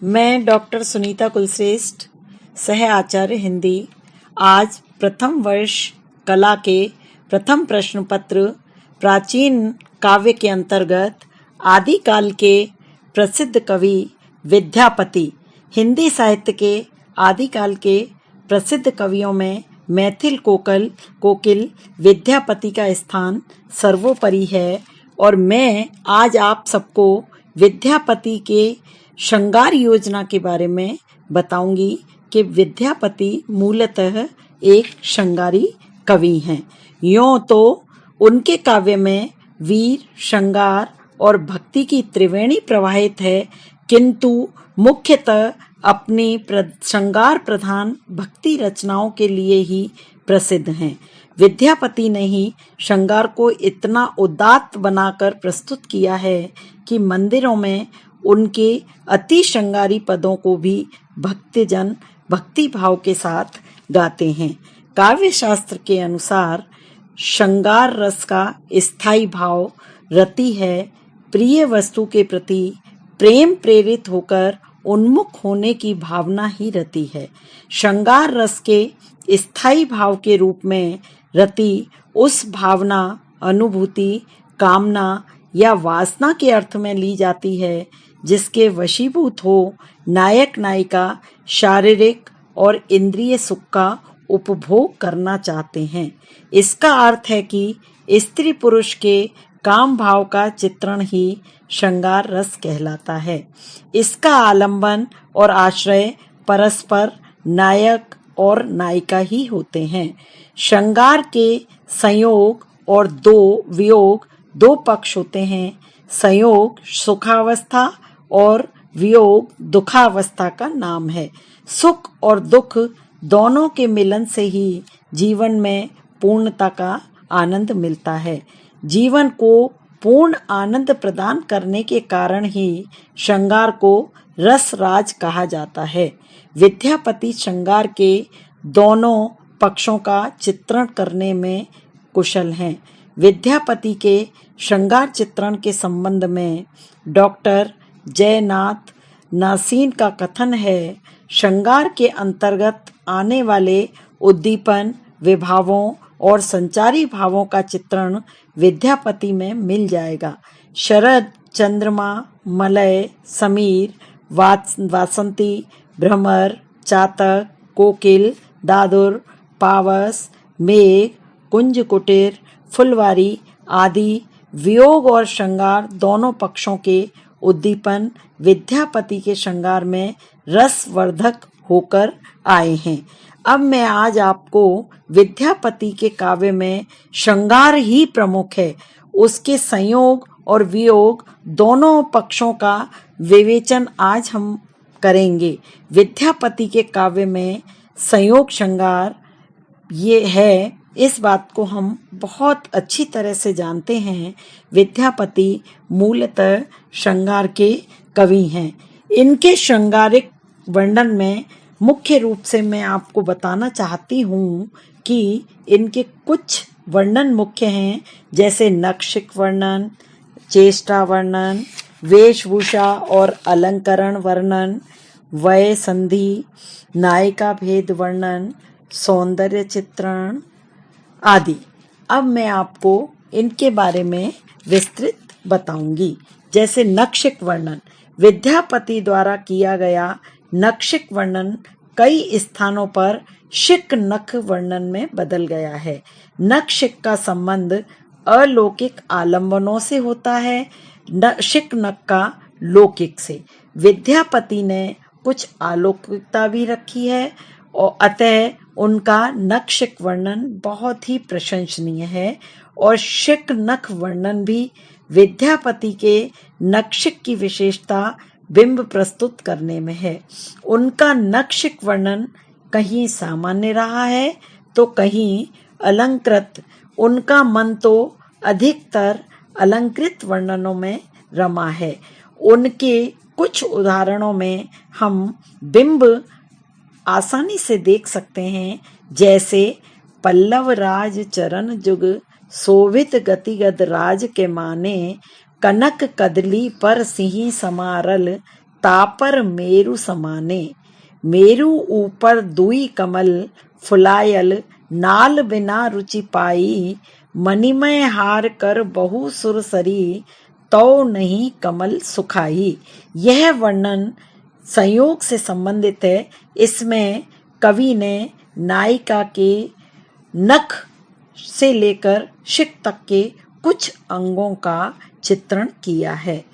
मैं डॉक्टर सुनीता कुलश्रेष्ठ, सह आचार्य हिंदी, आज प्रथम वर्ष कला के प्रथम प्रश्न पत्र प्राचीन काव्य के अंतर्गत आदिकाल के प्रसिद्ध कवि विद्यापति, हिंदी साहित्य के आदिकाल के प्रसिद्ध कवियों में मैथिल कोकिल विद्यापति का स्थान सर्वोपरि है और मैं आज आप सबको विद्यापति के श्रृंगार योजना के बारे में बताऊंगी कि विद्यापति मूलतः एक श्रृंगारी कवि हैं। यों तो उनके काव्य में वीर, श्रृंगार और भक्ति की त्रिवेणी प्रवाहित है, किंतु मुख्यतः अपनी श्रृंगार प्रधान भक्ति रचनाओं के लिए ही प्रसिद्ध हैं। विद्यापति ने ही श्रृंगार को इतना उदात्त बनाकर प्रस्तुत किया है कि मंदिरों में उनके अति श्रृंगारी पदों को भी भक्तजन भक्ति भाव के साथ गाते हैं। काव्य शास्त्र के अनुसार श्रृंगार रस का स्थायी भाव रति है। प्रिय वस्तु के प्रति प्रेम प्रेरित होकर उन्मुख होने की भावना ही रति है। श्रृंगार रस के स्थायी भाव के रूप में रति उस भावना, अनुभूति, कामना या वासना के अर्थ में ली जाती है जिसके वशीभूत हो नायक नायिका शारीरिक और इंद्रिय सुख का उपभोग करना चाहते हैं। इसका अर्थ है कि स्त्री पुरुष के काम भाव का चित्रण ही श्रृंगार रस कहलाता है। इसका आलंबन और आश्रय परस्पर नायक और नायिका ही होते हैं। श्रृंगार के संयोग और वियोग दो पक्ष होते हैं। संयोग सुखावस्था और वियोग दुखावस्था का नाम है। सुख और दुख दोनों के मिलन से ही जीवन में पूर्णता का आनंद मिलता है। जीवन को पूर्ण आनंद प्रदान करने के कारण ही श्रृंगार को रसराज कहा जाता है। विद्यापति श्रृंगार के दोनों पक्षों का चित्रण करने में कुशल हैं। विद्यापति के श्रृंगार चित्रण के संबंध में डॉक्टर जयनाथ नासीन का कथन है, श्रृंगार के अंतर्गत आने वाले उद्दीपन, विभावों और संचारी भावों का चित्रण विद्यापति में मिल जाएगा। शरद, चंद्रमा, मलय, समीर, वासंती, भ्रमर, चातक, कोकिल, दादुर, पावस, मेघ, कुंज कुटीर, फुलवारी आदि वियोग और श्रृंगार दोनों पक्षों के उद्दीपन विद्यापति के श्रृंगार में रसवर्धक होकर आए हैं। अब मैं आज आपको विद्यापति के काव्य में श्रृंगार ही प्रमुख है, उसके संयोग और वियोग दोनों पक्षों का विवेचन आज हम करेंगे। विद्यापति के काव्य में संयोग श्रृंगार ये है, इस बात को हम बहुत अच्छी तरह से जानते हैं। विद्यापति मूलतः श्रृंगार के कवि हैं। इनके श्रृंगारिक वर्णन में मुख्य रूप से मैं आपको बताना चाहती हूँ कि इनके कुछ वर्णन मुख्य हैं, जैसे नक्षिक वर्णन, चेष्टा वर्णन, वेशभूषा और अलंकरण वर्णन, वय संधि, नायिका भेद वर्णन, सौंदर्य चित्रण आदि। अब मैं आपको इनके बारे में विस्तृत बताऊंगी। जैसे नक्षिक वर्णन, विद्यापति द्वारा किया गया नक्षिक वर्णन कई स्थानों पर शिक नख वर्णन में बदल गया है। नक्षिक का संबंध अलौकिक आलंबनों से होता है, शिक नख का लौकिक से। विद्यापति ने कुछ अलौकिकता भी रखी है और अतः उनका नक्षिक वर्णन बहुत ही प्रशंसनीय है और शिक नख वर्णन भी विद्यापति के नक्षिक की विशेषता बिंब प्रस्तुत करने में है। उनका नक्षिक वर्णन कहीं सामान्य रहा है तो कहीं अलंकृत। उनका मन तो अधिकतर अलंकृत वर्णनों में रमा है। उनके कुछ उदाहरणों में हम बिंब आसानी से देख सकते हैं, जैसे पल्लव राज चरण जुग शोभित गतिगत राज के माने, कनक कदली पर सिंही समारल तापर मेरु समाने। मेरु ऊपर दुई कमल फुलायल, नाल बिना रुचि पाई। मणिमय हार कर बहु सुरसरी, तो नहीं कमल सुखाई। यह वर्णन संयोग से संबंधित है। इसमें कवि ने नायिका के नख से लेकर शिक तक के कुछ अंगों का चित्रण किया है।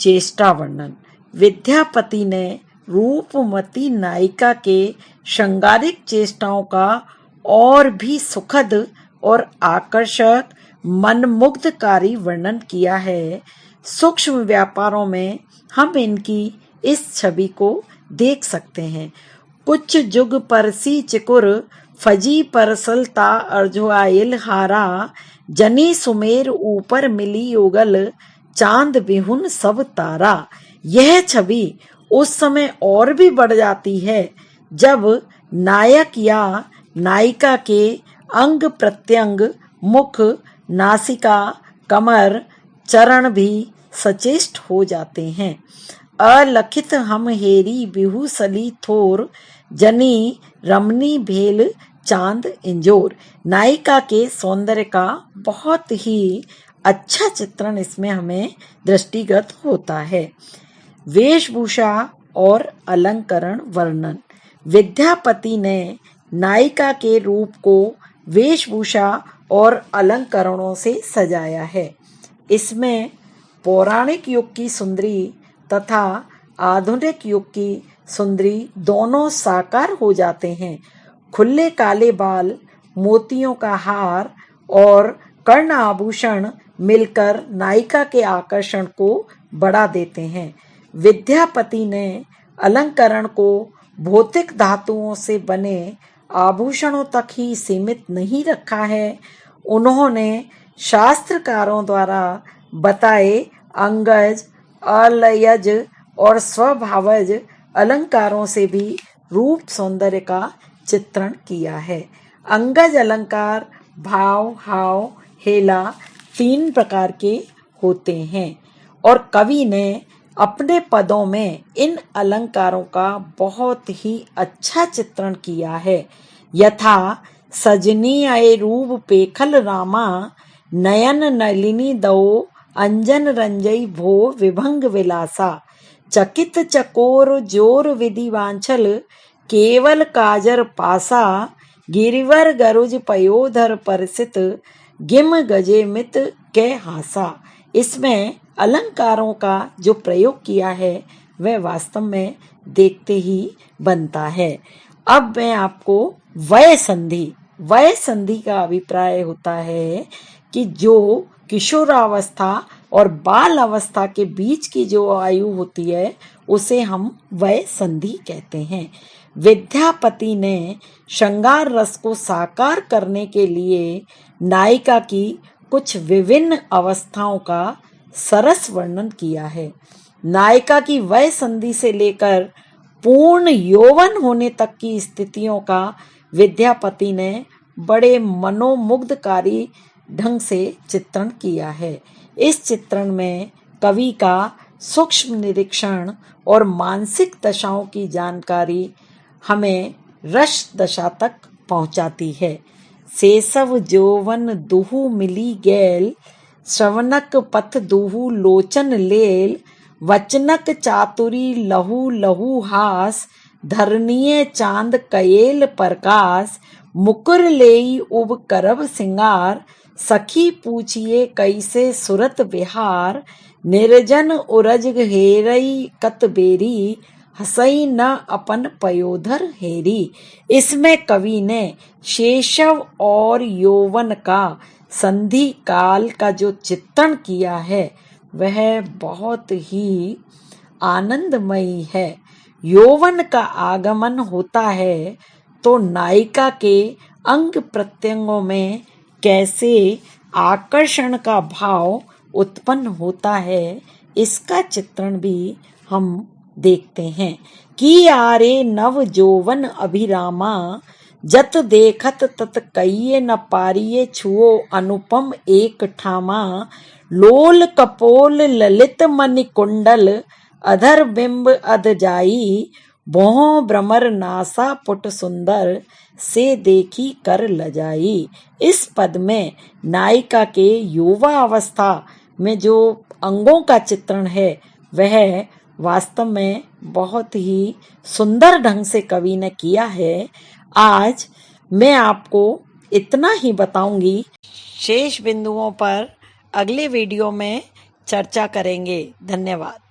चेष्टा वर्णन। विद्यापति ने रूपमती नायिका के श्रृंगारिक चेष्टाओं का और भी सुखद और आकर्षक मनमुग्धकारी वर्णन किया है। सूक्ष्म व्यापारों में हम इनकी इस छवि को देख सकते हैं। कुछ जुग परसी चिकुर, फजी परसलता अर्जुआइल हारा। जनी सुमेर ऊपर मिली युगल, चांद बिहुन सब तारा। यह छवि उस समय और भी बढ़ जाती है जब नायक या नायिका के अंग प्रत्यंग, मुख, नासिका, कमर, चरण भी सचेष्ट हो जाते हैं। अलखित हम हेरी बिहू सली थोर, जनी रमनी भेल चांद इंजोर। नायिका के सौंदर्य का बहुत ही अच्छा चित्रण इसमें हमें दृष्टिगत होता है। वेशभूषा और अलंकरण वर्णन। विद्यापति ने नायिका के रूप को वेशभूषा और अलंकरणों से सजाया है। इसमें पौराणिक युग की सुंदरी तथा आधुनिक युग की सुंदरी दोनों साकार हो जाते हैं। खुले काले बाल, मोतियों का हार और कर्ण आभूषण मिलकर नायिका के आकर्षण को बढ़ा देते हैं। विद्यापति ने अलंकरण को भौतिक धातुओं से बने आभूषणों तक ही सीमित नहीं रखा है। उन्होंने शास्त्रकारों द्वारा बताए अंगज, अलयज और स्वभावज अलंकारों से भी रूप सौंदर्य का चित्रण किया है। अंगज अलंकार भाव, हाव, हेला 3 प्रकार के होते हैं और कवि ने अपने पदों में इन अलंकारों का बहुत ही अच्छा चित्रण किया है। यथा सजनी अय रूप पेखल रामा, नयन नलिनी दो अंजन रंजई भो विभंग विलासा। चकित चकोर जोर विधि वांछल, केवल काजर पासा। गिरिवर गरुज पयोधर परसित, गिम गजे मित के हासा। इसमें अलंकारों का जो प्रयोग किया है वह वास्तव में देखते ही बनता है। अब मैं आपको वय संधि का अभिप्राय होता है कि जो किशोरावस्था और बाल अवस्था के बीच की जो आयु होती है उसे हम वय संधि कहते हैं। विद्यापति ने श्रृंगार रस को साकार करने के लिए नायिका की कुछ विभिन्न अवस्थाओं का सरस वर्णन किया है। नायिका की वय संधि से लेकर पूर्ण यौवन होने तक की स्थितियों का विद्यापति ने बड़े मनोमुग्धकारी ढंग से चित्रण किया है। इस चित्रण में कवि का सूक्ष्म निरीक्षण और मानसिक दशाओं की जानकारी हमें रस दशा तक पहुंचाती है। सेसव जोवन दुहु मिली गैल, श्रवणक पथ दुहु लोचन लेल। वचनक चातुरी लहु लहु हास, धरनीय चांद कयेल प्रकाश। मुकुर लेई उब करब सिंगार, सखी पूछिए कैसे सुरत विहार। निर्जन उरज हेरई कतबेरी, हसई न अपन पयोधर हेरी। इसमें कवि ने शैशव और यौवन का संधि काल का जो चित्रण किया है वह बहुत ही आनंदमयी है। यौवन का आगमन होता है तो नायिका के अंग प्रत्यंगों में कैसे आकर्षण का भाव उत्पन्न होता है इसका चित्रण भी हम देखते हैं। कि आरे नव जोवन अभिरामा, जत देखत तत कहिए न पारिये छुओ अनुपम एक ठामा। लोल कपोल ललित मणि कुंडल, अधर बिंब अध जाई, बोह भ्रमर नासा पुट सुंदर, से देखी कर लजाई। इस पद में नायिका के युवा अवस्था में जो अंगों का चित्रण है वह वास्तव में बहुत ही सुंदर ढंग से कवि ने किया है। आज मैं आपको इतना ही बताऊंगी, शेष बिंदुओं पर अगले वीडियो में चर्चा करेंगे। धन्यवाद।